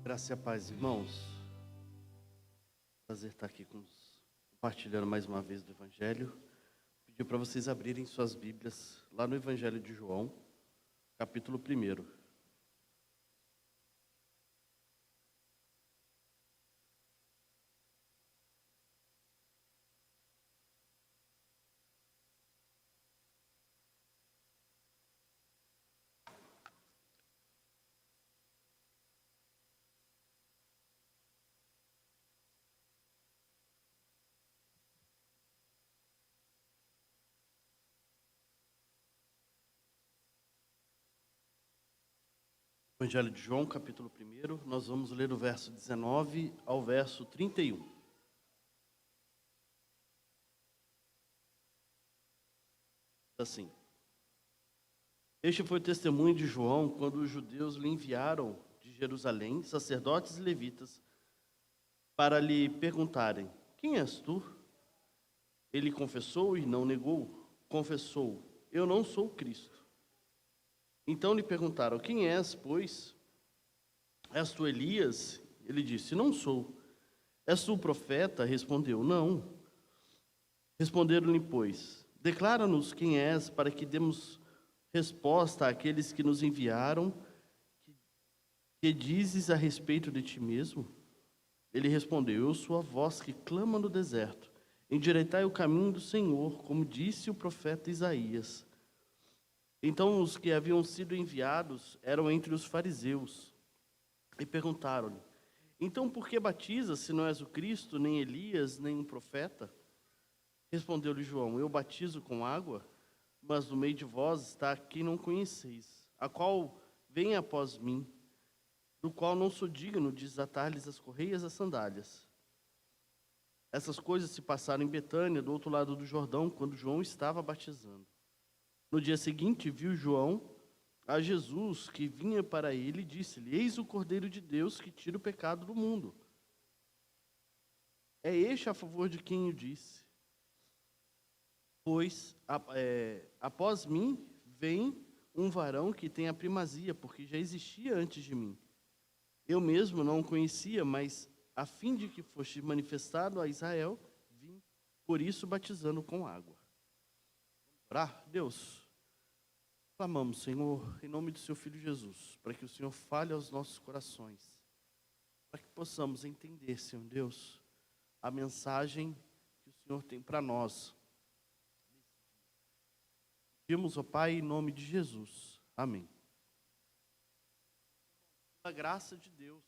Graça e a paz, irmãos. Prazer estar aqui compartilhando mais uma vez do Evangelho. Pedir para vocês abrirem suas Bíblias lá no Evangelho de João, capítulo 1. Evangelho de João, capítulo 1, nós vamos ler o verso 19 ao verso 31. Assim: Este foi o testemunho de João quando os judeus lhe enviaram de Jerusalém, sacerdotes e levitas, para lhe perguntarem: Quem és tu? Ele confessou e não negou. Confessou: Eu não sou o Cristo. Então lhe perguntaram: Quem és, pois? És tu Elias? Ele disse: Não sou. És tu o profeta? Respondeu: Não. Responderam-lhe, pois: Declara-nos quem és, para que demos resposta àqueles que nos enviaram. Que dizes a respeito de ti mesmo? Ele respondeu: Eu sou a voz que clama no deserto. Endireitai o caminho do Senhor, como disse o profeta Isaías. Então os que haviam sido enviados eram entre os fariseus, e perguntaram-lhe: Então por que batizas, se não és o Cristo, nem Elias, nem um profeta? Respondeu-lhe João: Eu batizo com água, mas no meio de vós está quem não conheceis, a qual vem após mim, do qual não sou digno de desatar-lhes as correias das sandálias. Essas coisas se passaram em Betânia, do outro lado do Jordão, quando João estava batizando. No dia seguinte, viu João a Jesus, que vinha para ele, e disse-lhe: Eis o Cordeiro de Deus que tira o pecado do mundo. É este a favor de quem eu disse: Pois após mim vem um varão que tem a primazia, porque já existia antes de mim. Eu mesmo não o conhecia, mas a fim de que fosse manifestado a Israel, vim por isso batizando com água. Orar, Deus, clamamos, Senhor, em nome do seu Filho Jesus, para que o Senhor fale aos nossos corações, para que possamos entender, Senhor Deus, a mensagem que o Senhor tem para nós. Pedimos, ó Pai, em nome de Jesus. Amém. Pela graça de Deus,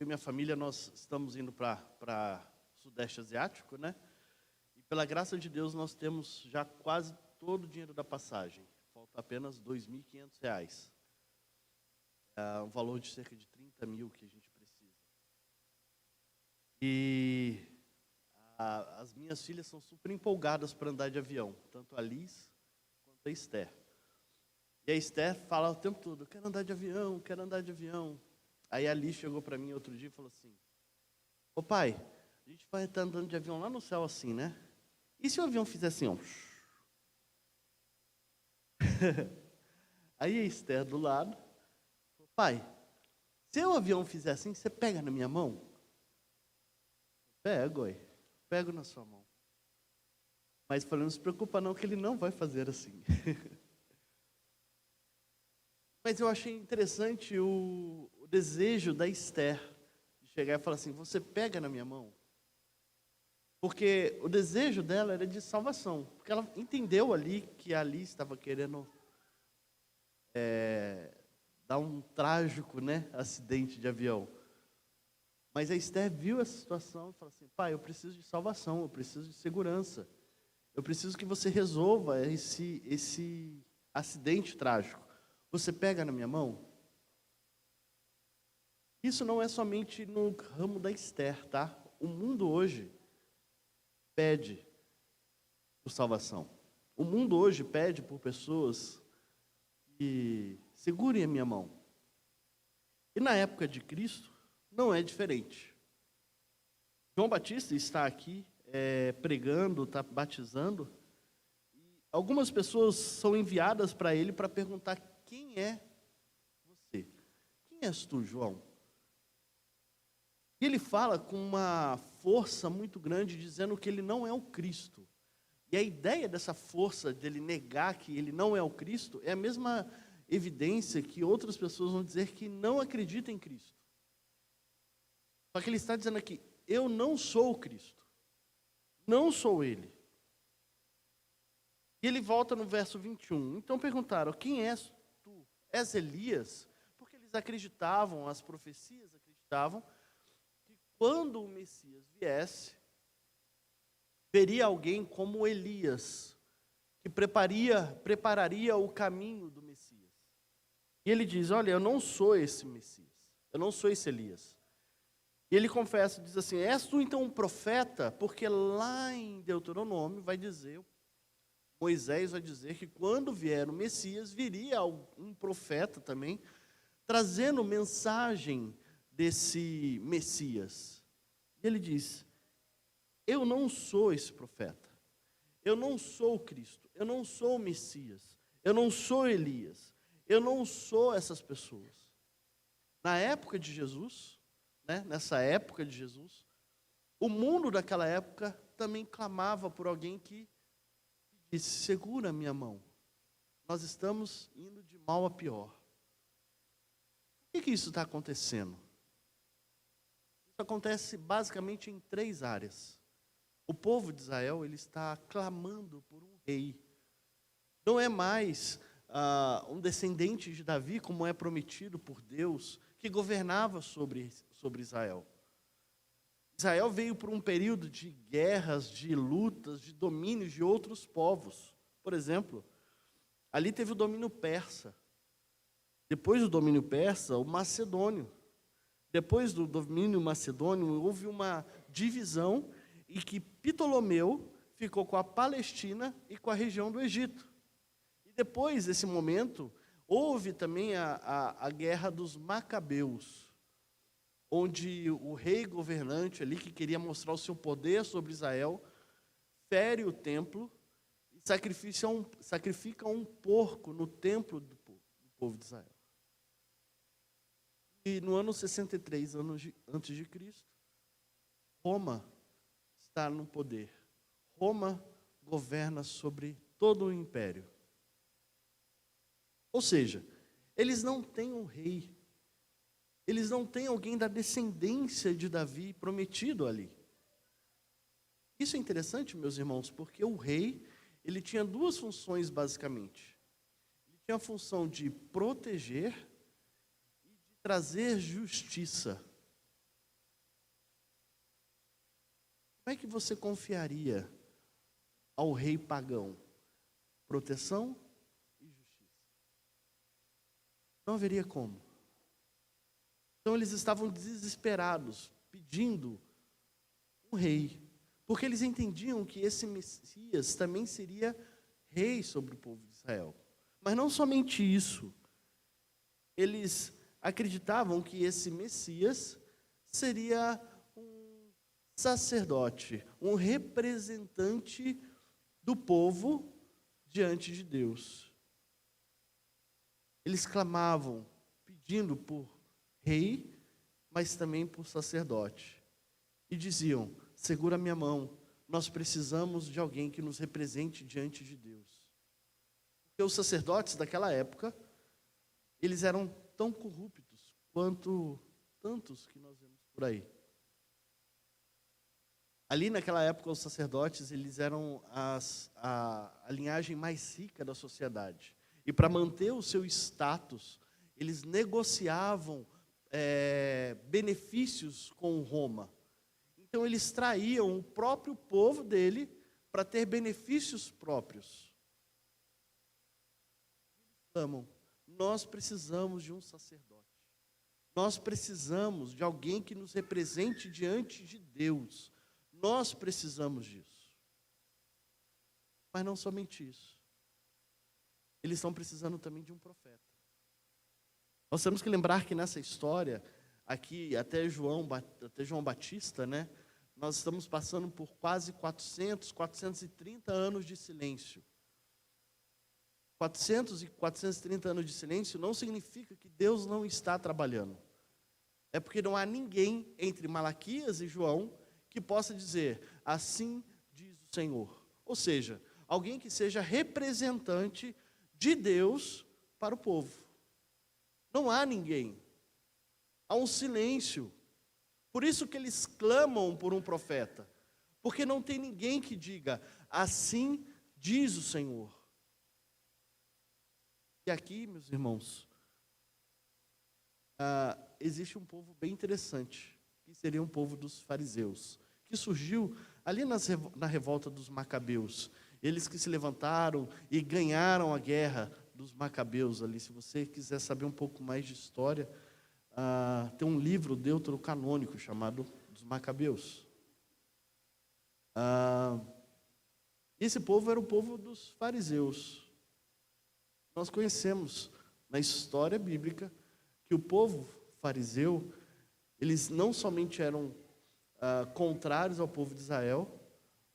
eu e minha família, nós estamos indo para Sudeste Asiático, né? E pela graça de Deus, nós temos já quase todo o dinheiro da passagem. Falta apenas R$ 2.500. Um valor de cerca de 30 mil que a gente precisa. E as minhas filhas são super empolgadas para andar de avião, tanto a Liz quanto a Esther. E a Esther fala o tempo todo: quero andar de avião, quero andar de avião. Aí a Liz chegou para mim outro dia e falou assim: Ô pai, a gente vai estar andando de avião lá no céu assim, né? E se o avião fizer assim, ó? Aí a Esther do lado falou: pai, se o avião fizer assim, você pega na minha mão? Pego na sua mão. Mas falei: não se preocupa não, que ele não vai fazer assim. Mas eu achei interessante o desejo da Esther de chegar e falar assim: você pega na minha mão? Porque o desejo dela era de salvação. Porque ela entendeu ali que ali estava querendo dar um trágico, né, acidente de avião. Mas a Esther viu essa situação e falou assim: pai, eu preciso de salvação, eu preciso de segurança. Eu preciso que você resolva esse acidente trágico. Você pega na minha mão? Isso não é somente no ramo da Esther, tá? O mundo hoje pede por salvação. O mundo hoje pede por pessoas que segurem a minha mão. E na época de Cristo, não é diferente. João Batista está aqui pregando, está batizando. E algumas pessoas são enviadas para ele para perguntar: quem é você? Quem és tu, João? E ele fala com uma força muito grande, dizendo que ele não é o Cristo. E a ideia dessa força dele negar que ele não é o Cristo é a mesma evidência que outras pessoas vão dizer que não acreditam em Cristo. Só que ele está dizendo aqui: eu não sou o Cristo, não sou ele. E ele volta no verso 21. Então perguntaram: quem és tu? És Elias? Porque eles acreditavam, as profecias acreditavam, que quando o Messias viesse, veria alguém como Elias, que prepararia o caminho do Messias. E ele diz: olha, eu não sou esse Messias, eu não sou esse Elias. E ele confessa, diz assim: és tu então um profeta? Porque lá em Deuteronômio vai dizer, Moisés vai dizer que quando vier o Messias, viria um profeta também, trazendo mensagem desse Messias. E ele diz: eu não sou esse profeta, eu não sou o Cristo, eu não sou o Messias, eu não sou Elias, eu não sou essas pessoas. Na época de Jesus, nessa época de Jesus, o mundo daquela época também clamava por alguém que disse: segura minha mão, nós estamos indo de mal a pior. Por que isso está acontecendo? Isso acontece basicamente em 3 áreas. O povo de Israel, ele está clamando por um rei. Não é mais um descendente de Davi, como é prometido por Deus, que governava sobre Israel. Israel veio por um período de guerras, de lutas, de domínios de outros povos. Por exemplo, ali teve o domínio persa. Depois do domínio persa, o macedônio. Depois do domínio macedônio, houve uma divisão em que Ptolomeu ficou com a Palestina e com a região do Egito. E depois desse momento, houve também a guerra dos Macabeus, onde o rei governante ali, que queria mostrar o seu poder sobre Israel, fere o templo e sacrifica um porco no templo do povo de Israel. E no ano 63 antes de Cristo, Roma está no poder. Roma governa sobre todo o império. Ou seja, eles não têm um rei. Eles não têm alguém da descendência de Davi prometido ali. Isso é interessante, meus irmãos, porque o rei, ele tinha 2 funções basicamente. Ele tinha a função de proteger e de trazer justiça. Como é que você confiaria ao rei pagão? Proteção e justiça. Não haveria como. Então eles estavam desesperados, pedindo um rei, porque eles entendiam que esse Messias também seria rei sobre o povo de Israel. Mas não somente isso, eles acreditavam que esse Messias seria um sacerdote, um representante do povo diante de Deus. Eles clamavam, pedindo por rei, mas também por sacerdote. E diziam: segura minha mão, nós precisamos de alguém que nos represente diante de Deus. Porque os sacerdotes daquela época, eles eram tão corruptos quanto tantos que nós vemos por aí. Ali naquela época, os sacerdotes, eles eram a linhagem mais rica da sociedade. E para manter o seu status, eles negociavam benefícios com Roma. Então eles traíam o próprio povo dele para ter benefícios próprios. Eles clamam: nós precisamos de um sacerdote. Nós precisamos de alguém que nos represente diante de Deus. Nós precisamos disso. Mas não somente isso. Eles estão precisando também de um profeta. Nós temos que lembrar que nessa história, aqui até João Batista, nós estamos passando por quase 430 anos de silêncio. 400 e 430 anos de silêncio não significa que Deus não está trabalhando. É porque não há ninguém entre Malaquias e João que possa dizer, assim diz o Senhor. Ou seja, alguém que seja representante de Deus para o povo. Não há ninguém. Há um silêncio. Por isso que eles clamam por um profeta. Porque não tem ninguém que diga, assim diz o Senhor. E aqui, meus irmãos, existe um povo bem interessante, que seria um povo dos fariseus, que surgiu ali na revolta dos macabeus. Eles que se levantaram e ganharam a guerra dos macabeus ali. Se você quiser saber um pouco mais de história, tem um livro deuterocanônico chamado Dos Macabeus. Esse povo era o povo dos fariseus. Nós conhecemos na história bíblica que o povo fariseu, eles não somente eram contrários ao povo de Israel,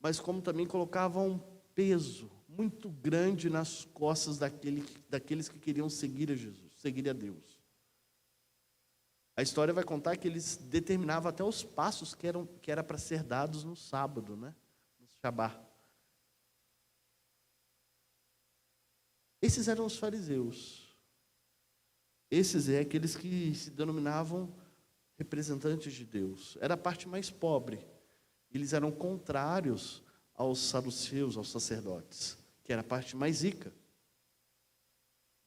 mas como também colocavam um peso muito grande nas costas daqueles que queriam seguir a Jesus, seguir a Deus. A história vai contar que eles determinavam até os passos que era para ser dados no sábado, né? No Shabá. Esses eram os fariseus. Esses é aqueles que se denominavam representantes de Deus. Era a parte mais pobre. Eles eram contrários aos saduceus, aos sacerdotes, que era a parte mais rica.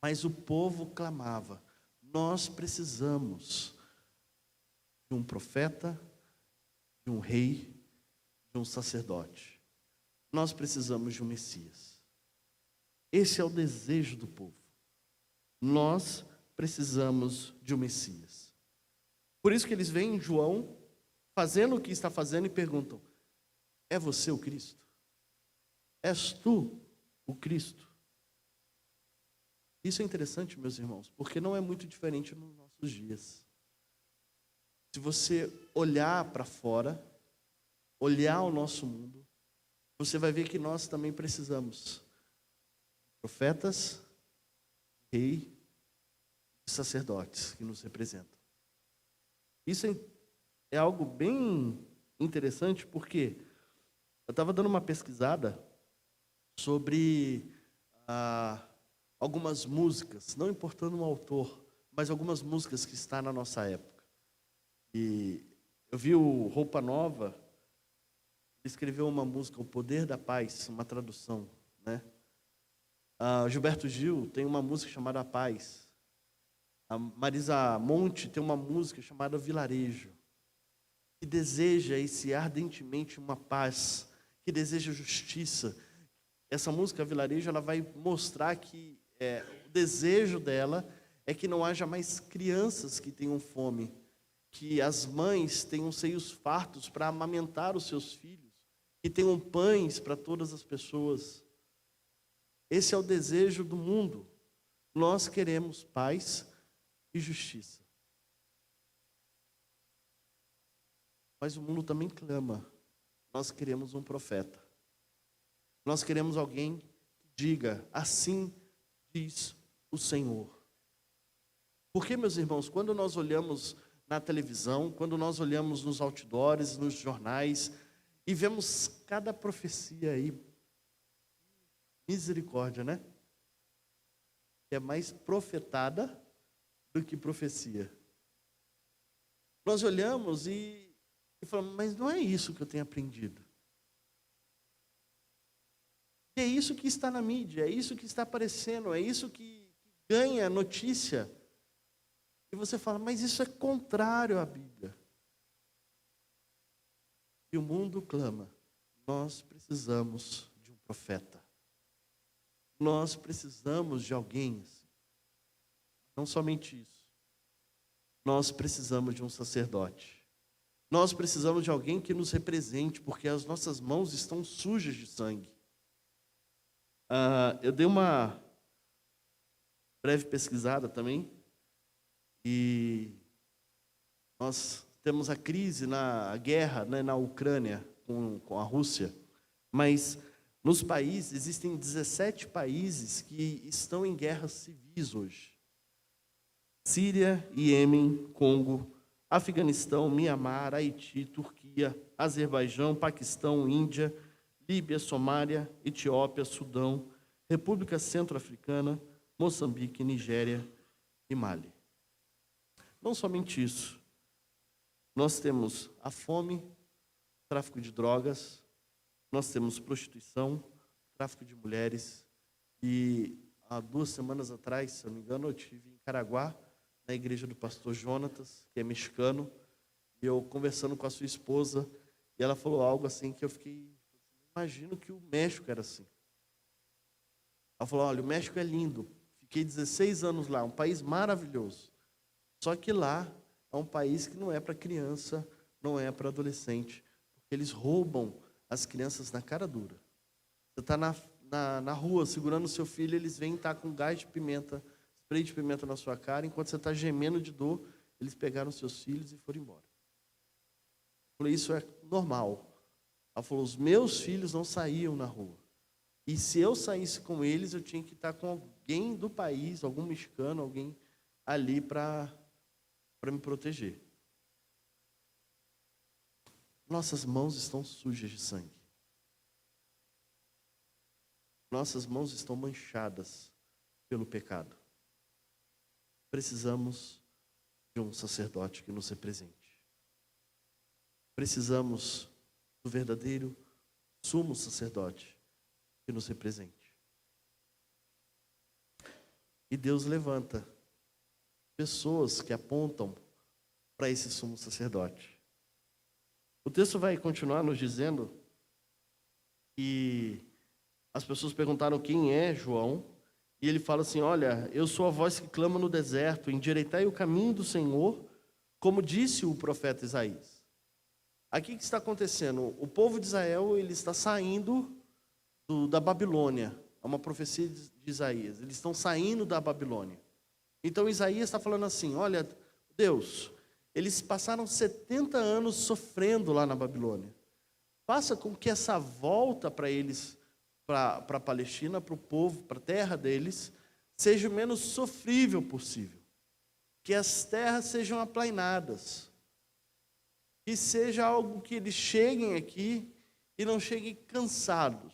Mas o povo clamava, nós precisamos de um profeta, de um rei, de um sacerdote. Nós precisamos de um Messias. Esse é o desejo do povo. Nós precisamos de um Messias. Por isso que eles veem João fazendo o que está fazendo e perguntam, é você o Cristo? És tu o Cristo? Isso é interessante, meus irmãos, porque não é muito diferente nos nossos dias. Se você olhar para fora, olhar o nosso mundo, você vai ver que nós também precisamos de profetas, rei e sacerdotes que nos representam. Isso é algo bem interessante, porque eu estava dando uma pesquisada sobre algumas músicas, não importando o autor, mas algumas músicas que estão na nossa época. E eu vi o Roupa Nova, ele escreveu uma música, O Poder da Paz, uma tradução, né? Gilberto Gil tem uma música chamada A Paz. A Marisa Monte tem uma música chamada Vilarejo, que deseja ardentemente uma paz, que deseja justiça. Essa música Vilarejo, ela vai mostrar que o desejo dela é que não haja mais crianças que tenham fome, que as mães tenham seios fartos para amamentar os seus filhos, que tenham pães para todas as pessoas. Esse é o desejo do mundo. Nós queremos paz e justiça. Mas o mundo também clama. Nós queremos um profeta. Nós queremos alguém que diga, assim diz o Senhor. Porque, meus irmãos, quando nós olhamos na televisão, quando nós olhamos nos outdoors, nos jornais, e vemos cada profecia aí, misericórdia, né? Que é mais profetada do que profecia. Nós olhamos e falamos, mas não é isso que eu tenho aprendido. É isso que está na mídia, é isso que está aparecendo, é isso que ganha notícia. E você fala, mas isso é contrário à Bíblia. E o mundo clama, nós precisamos de um profeta. Nós precisamos de alguém. Não somente isso. Nós precisamos de um sacerdote. Nós precisamos de alguém que nos represente, porque as nossas mãos estão sujas de sangue. Eu dei uma breve pesquisada também, e nós temos a crise, a guerra, né, na Ucrânia com a Rússia, mas Nos países, existem 17 países que estão em guerras civis hoje. Síria, Iêmen, Congo, Afeganistão, Mianmar, Haiti, Turquia, Azerbaijão, Paquistão, Índia, Líbia, Somália, Etiópia, Sudão, República Centro-Africana, Moçambique, Nigéria e Mali. Não somente isso. Nós temos a fome, tráfico de drogas, nós temos prostituição, tráfico de mulheres. E há 2 semanas atrás, se eu não me engano, eu estive em Caraguá, na igreja do pastor Jonatas, que é mexicano, e eu conversando com a sua esposa, e ela falou algo assim que eu fiquei, imagino que o México era assim. Ela falou, olha, o México é lindo, fiquei 16 anos lá, um país maravilhoso. Só que lá é um país que não é para criança, não é para adolescente, porque eles roubam as crianças na cara dura. Você está na rua segurando o seu filho, eles vêm estar com gás de pimenta, spray de pimenta na sua cara, enquanto você está gemendo de dor, eles pegaram seus filhos e foram embora. Eu falei, isso é normal. Ela falou, os meus filhos não saíam na rua. E se eu saísse com eles, eu tinha que estar com alguém do país, algum mexicano, alguém ali para me proteger. Nossas mãos estão sujas de sangue. Nossas mãos estão manchadas pelo pecado. Precisamos de um sacerdote que nos represente. Precisamos do verdadeiro sumo sacerdote que nos represente. E Deus levanta pessoas que apontam para esse sumo sacerdote. O texto vai continuar nos dizendo que as pessoas perguntaram quem é João, e ele fala assim, olha, eu sou a voz que clama no deserto, endireitai o caminho do Senhor, como disse o profeta Isaías. Aqui o que está acontecendo? O povo de Israel, ele está saindo da Babilônia. É uma profecia de Isaías. Eles estão saindo da Babilônia. Então Isaías está falando assim, olha, Deus, eles passaram 70 anos sofrendo lá na Babilônia. Faça com que essa volta para eles, para a Palestina, para o povo, para a terra deles, seja o menos sofrível possível. Que as terras sejam aplainadas. Que seja algo que eles cheguem aqui e não cheguem cansados.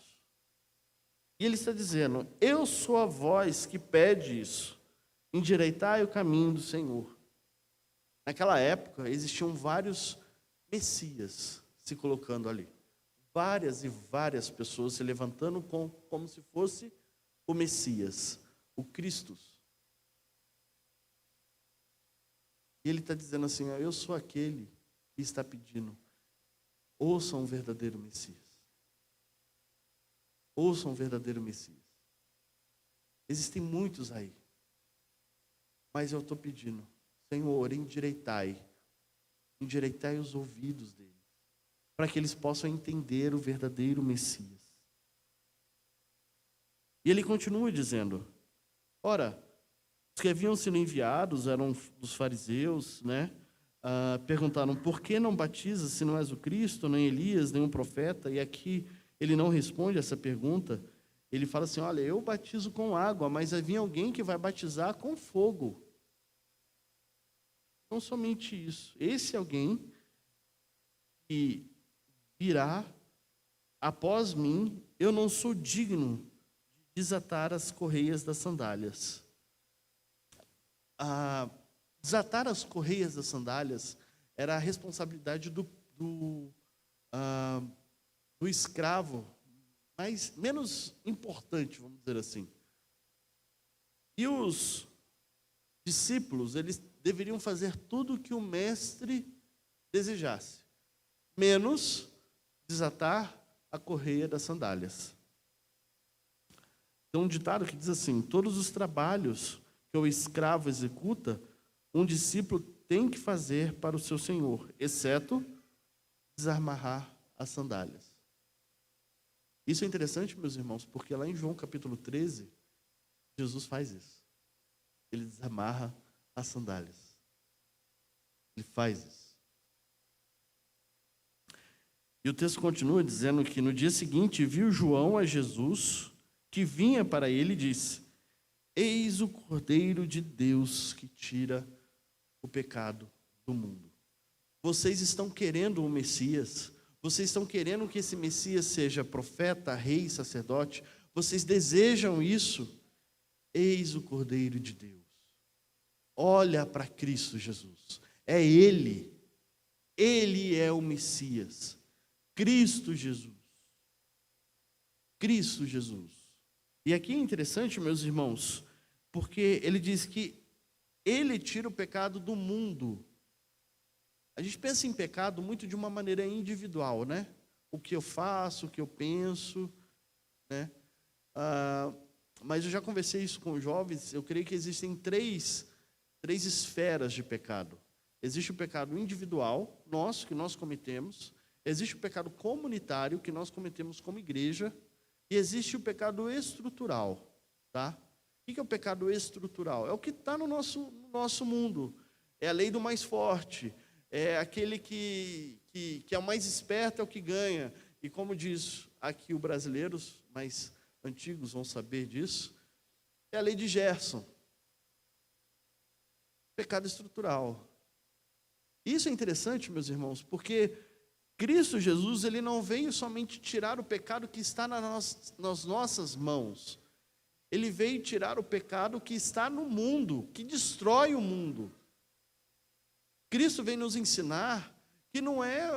E ele está dizendo, eu sou a voz que pede isso. Endireitai o caminho do Senhor. Naquela época, existiam vários messias se colocando ali. Várias e várias pessoas se levantando como se fosse o Messias, o Cristo. E ele está dizendo assim, eu sou aquele que está pedindo, ouçam o verdadeiro Messias. Ouçam o verdadeiro Messias. Existem muitos aí. Mas eu estou pedindo, Senhor, endireitai os ouvidos deles, para que eles possam entender o verdadeiro Messias. E ele continua dizendo, ora, os que haviam sido enviados eram dos fariseus, né? Perguntaram, por que não batiza se não és o Cristo, nem Elias, nem um profeta? E aqui ele não responde essa pergunta. Ele fala assim, olha, eu batizo com água, mas havia alguém que vai batizar com fogo. Não somente isso. Esse alguém que virá após mim, eu não sou digno de desatar as correias das sandálias. Desatar as correias das sandálias era a responsabilidade do escravo, mas menos importante, vamos dizer assim. E os discípulos, eles deveriam fazer tudo o que o mestre desejasse, menos desatar a correia das sandálias. Tem um ditado que diz assim, todos os trabalhos que o escravo executa, um discípulo tem que fazer para o seu senhor, exceto desamarrar as sandálias. Isso é interessante, meus irmãos, porque lá em João capítulo 13, Jesus faz isso. Ele desamarra as sandálias. Ele faz isso. E o texto continua dizendo que no dia seguinte viu João a Jesus, que vinha para ele e disse: Eis o Cordeiro de Deus que tira o pecado do mundo. Vocês estão querendo um Messias? Vocês estão querendo que esse Messias seja profeta, rei, sacerdote? Vocês desejam isso? Eis o Cordeiro de Deus. Olha para Cristo Jesus. É Ele. Ele é o Messias. Cristo Jesus. Cristo Jesus. E aqui é interessante, meus irmãos, porque ele diz que Ele tira o pecado do mundo. A gente pensa em pecado muito de uma maneira individual, né? O que eu faço, o que eu penso, né? Mas eu já conversei isso com jovens, eu creio que existem três esferas de pecado. Existe o pecado individual, que nós cometemos. Existe o pecado comunitário, que nós cometemos como igreja. E existe o pecado estrutural, tá? O que é o pecado estrutural? É o que está no nosso mundo. É a lei do mais forte. É aquele que é o mais esperto, é o que ganha. E como diz aqui os brasileiros mais antigos vão saber disso, é a lei de Gerson. Pecado estrutural. Isso é interessante, meus irmãos, porque Cristo Jesus, ele não veio somente tirar o pecado que está nas nossas mãos. Ele veio tirar o pecado que está no mundo, que destrói o mundo. Cristo vem nos ensinar que não é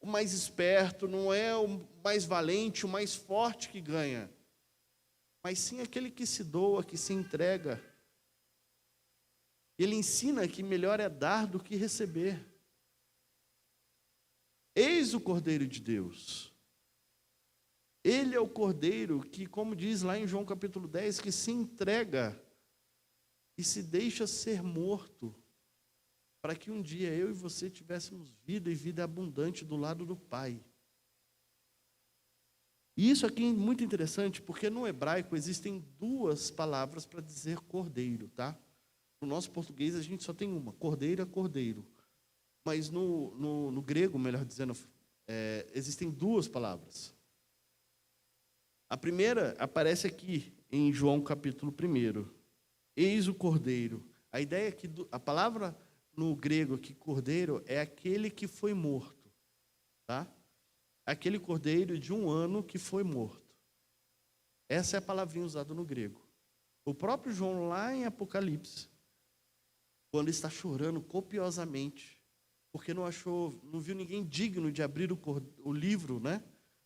o mais esperto, não é o mais valente, o mais forte que ganha, mas sim aquele que se doa, que se entrega. Ele ensina que melhor é dar do que receber. Eis o Cordeiro de Deus. Ele é o Cordeiro que, como diz lá em João capítulo 10, que se entrega e se deixa ser morto, para que um dia eu e você tivéssemos vida e vida abundante do lado do Pai. E isso aqui é muito interessante, porque no hebraico existem duas palavras para dizer cordeiro, tá? No nosso português a gente só tem uma, cordeiro é cordeiro. Mas no grego, melhor dizendo, existem duas palavras. A primeira aparece aqui em João capítulo 1. Eis o cordeiro. A ideia é que a palavra no grego aqui, cordeiro, é aquele que foi morto, tá? Aquele cordeiro de 1 ano que foi morto. Essa é a palavrinha usada no grego. O próprio João, lá em Apocalipse, quando está chorando copiosamente, porque não viu ninguém digno de abrir o livro, né?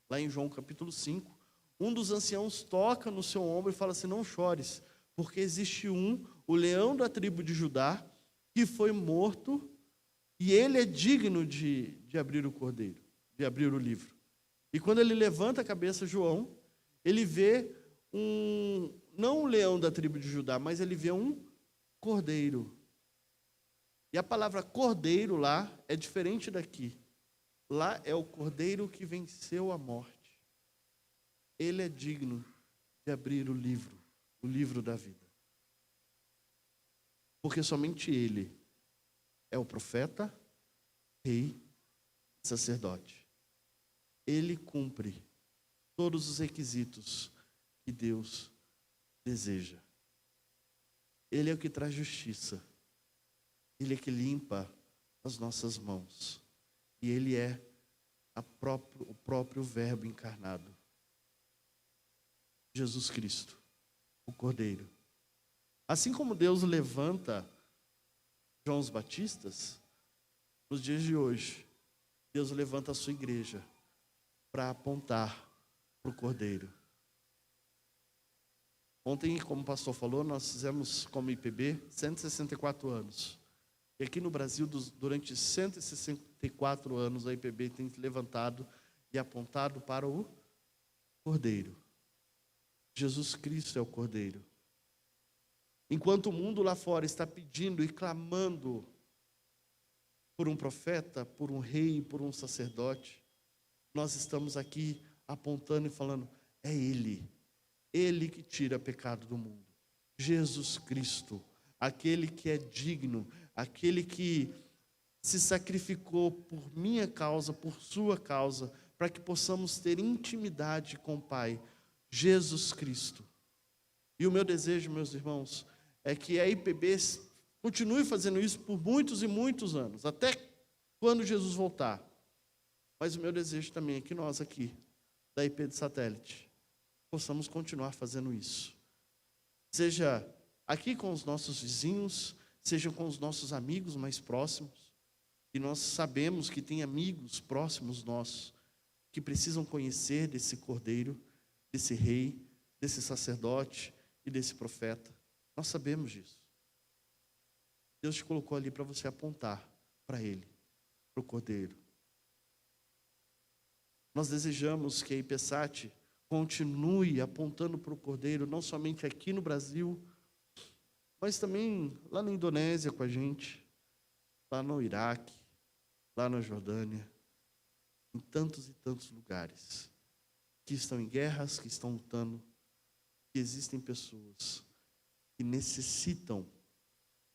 Lá em João capítulo 5, um dos anciãos toca no seu ombro e fala assim: não chores, porque existe o leão da tribo de Judá, que foi morto, e ele é digno de abrir o cordeiro, de abrir o livro. E quando ele levanta a cabeça, João, ele vê não um leão da tribo de Judá, mas ele vê um cordeiro. E a palavra cordeiro lá é diferente daqui. Lá é o cordeiro que venceu a morte. Ele é digno de abrir o livro da vida. Porque somente ele é o profeta, rei, sacerdote. Ele cumpre todos os requisitos que Deus deseja. Ele é o que traz justiça. Ele é que limpa as nossas mãos. E Ele é o próprio Verbo encarnado. Jesus Cristo, o Cordeiro. Assim como Deus levanta João os Batistas, nos dias de hoje, Deus levanta a sua igreja para apontar para o Cordeiro. Ontem, como o pastor falou, nós fizemos como IPB 164 anos. E aqui no Brasil, durante 164 anos, a IPB tem levantado e apontado para o Cordeiro. Jesus Cristo é o Cordeiro. Enquanto o mundo lá fora está pedindo e clamando por um profeta, por um rei, por um sacerdote, nós estamos aqui apontando e falando: é Ele que tira pecado do mundo. Jesus Cristo, aquele que é digno, aquele que se sacrificou por minha causa, por sua causa, para que possamos ter intimidade com o Pai, Jesus Cristo. E o meu desejo, meus irmãos, é que a IPB continue fazendo isso por muitos e muitos anos, até quando Jesus voltar. Mas o meu desejo também é que nós aqui, da IP de Satélite, possamos continuar fazendo isso. Seja aqui com os nossos vizinhos, seja com os nossos amigos mais próximos. E nós sabemos que tem amigos próximos nossos que precisam conhecer desse Cordeiro, desse Rei, desse sacerdote e desse profeta. Nós sabemos disso. Deus te colocou ali para você apontar para Ele, para o Cordeiro. Nós desejamos que a IPSAT continue apontando para o Cordeiro, não somente aqui no Brasil, mas também lá na Indonésia com a gente, lá no Iraque, lá na Jordânia, em tantos e tantos lugares que estão em guerras, que estão lutando, que existem pessoas que necessitam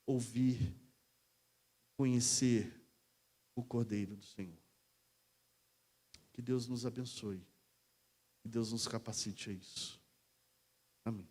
ouvir, conhecer o Cordeiro do Senhor. Que Deus nos abençoe, que Deus nos capacite a isso. Amém.